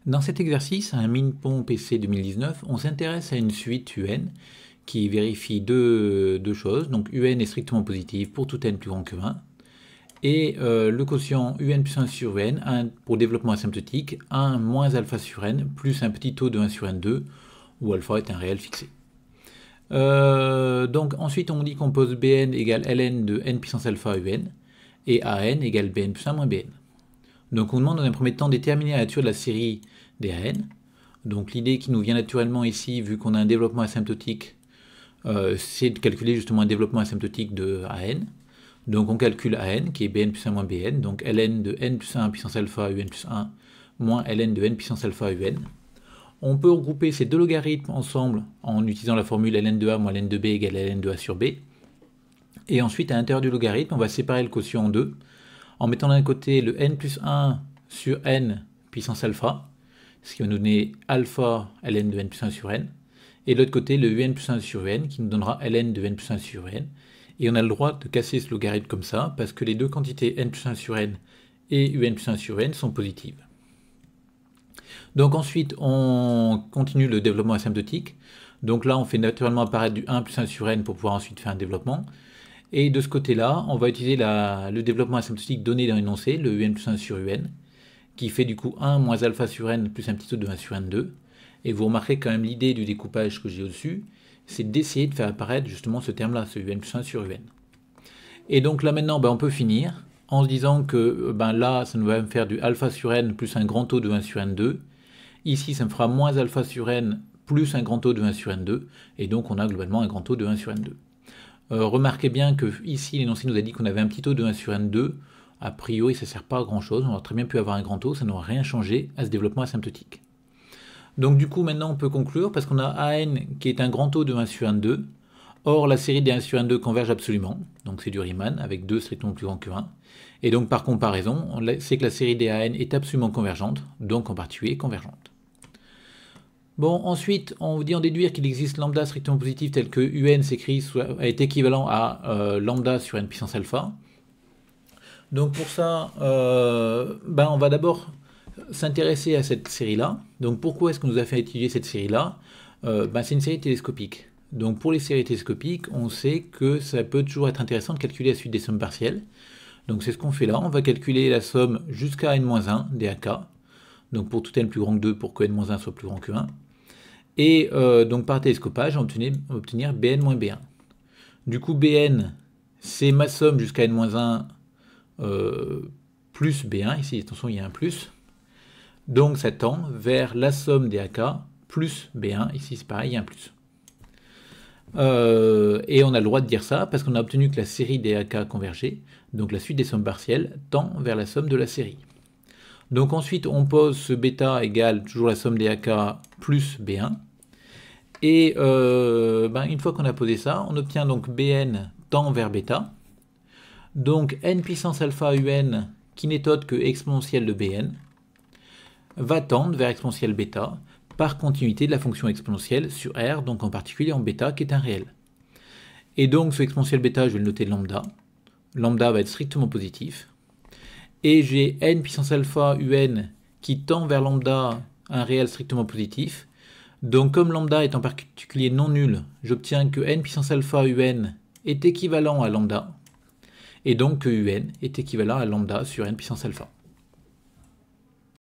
Dans cet exercice, à un Minpon PC 2019, on s'intéresse à une suite UN qui vérifie deux choses. Donc UN est strictement positif pour tout n plus grand que 1. Et le quotient UN plus 1 sur UN, 1 pour développement asymptotique, 1 moins alpha sur n, plus un petit taux de 1 sur n2, où alpha est un réel fixé. Donc ensuite on dit qu'on pose Bn égale Ln de n puissance alpha UN, et An égale Bn plus 1 moins Bn. Donc on demande dans un premier temps de déterminer la nature de la série des AN. Donc l'idée qui nous vient naturellement ici, vu qu'on a un développement asymptotique, c'est de calculer justement un développement asymptotique de AN. Donc on calcule AN, qui est Bn plus 1 moins Bn, donc Ln de n plus 1 puissance alpha UN plus 1, moins Ln de n puissance alpha UN. On peut regrouper ces deux logarithmes ensemble en utilisant la formule Ln de A moins Ln de B égale Ln de A sur B. Et ensuite, à l'intérieur du logarithme, on va séparer le quotient en deux, en mettant d'un côté le n plus 1 sur n puissance alpha, ce qui va nous donner alpha ln de n plus 1 sur n, et de l'autre côté le un plus 1 sur n, qui nous donnera ln de n plus 1 sur n. Et on a le droit de casser ce logarithme comme ça, parce que les deux quantités n plus 1 sur n et un plus 1 sur n sont positives. Donc ensuite, on continue le développement asymptotique. Donc là, on fait naturellement apparaître du 1 plus 1 sur n pour pouvoir ensuite faire un développement. Et de ce côté-là, on va utiliser le développement asymptotique donné dans l'énoncé, le un plus 1 sur un, qui fait du coup 1 moins alpha sur n plus un petit taux de 1 sur n2. Et vous remarquez quand même l'idée du découpage que j'ai au-dessus, c'est d'essayer de faire apparaître justement ce terme-là, ce un plus 1 sur un. Et donc là maintenant, on peut finir en se disant que là, ça nous va me faire du alpha sur n plus un grand taux de 1 sur n2. Ici, ça me fera moins alpha sur n plus un grand taux de 1 sur n2. Et donc on a globalement un grand taux de 1 sur n2. Remarquez bien que ici, l'énoncé nous a dit qu'on avait un petit taux de 1 sur n2. A priori, ça ne sert pas à grand chose. On aurait très bien pu avoir un grand taux, ça n'aura rien changé à ce développement asymptotique. Donc du coup, maintenant, on peut conclure, parce qu'on a AN qui est un grand taux de 1 sur n2. Or, la série des 1 sur n2 converge absolument. Donc c'est du Riemann, avec 2 strictement plus grand que 1. Et donc par comparaison, on sait que la série des AN est absolument convergente, donc en particulier convergente. Bon, ensuite, on vous dit en déduire qu'il existe lambda strictement positif tel que UN s'écrit est équivalent à lambda sur n puissance alpha. Donc pour ça, on va d'abord s'intéresser à cette série-là. Donc pourquoi est-ce qu'on nous a fait étudier cette série-là? C'est une série télescopique. Donc pour les séries télescopiques, on sait que ça peut toujours être intéressant de calculer la suite des sommes partielles. Donc c'est ce qu'on fait là. On va calculer la somme jusqu'à n-1 des AK. Donc pour tout n plus grand que 2 pour que n-1 soit plus grand que 1. Et donc par télescopage, on va obtenir Bn moins B1. Du coup, Bn, c'est ma somme jusqu'à n-1 plus B1. Ici, attention, il y a un plus. Donc ça tend vers la somme des AK plus B1. Ici, c'est pareil, il y a un plus. Et on a le droit de dire ça parce qu'on a obtenu que la série des AK convergeait. Donc la suite des sommes partielles tend vers la somme de la série. Donc ensuite, on pose ce bêta égale toujours la somme des AK plus B1. Et une fois qu'on a posé ça, on obtient donc Bn tend vers bêta. Donc n puissance alpha un, qui n'est autre que exponentielle de Bn, va tendre vers exponentielle bêta par continuité de la fonction exponentielle sur R, donc en particulier en bêta qui est un réel. Et donc ce exponentielle bêta, je vais le noter lambda. Lambda va être strictement positif. Et j'ai n puissance alpha un qui tend vers lambda, un réel strictement positif. Donc comme lambda est en particulier non nul, j'obtiens que n puissance alpha un est équivalent à lambda. Et donc que un est équivalent à lambda sur n puissance alpha.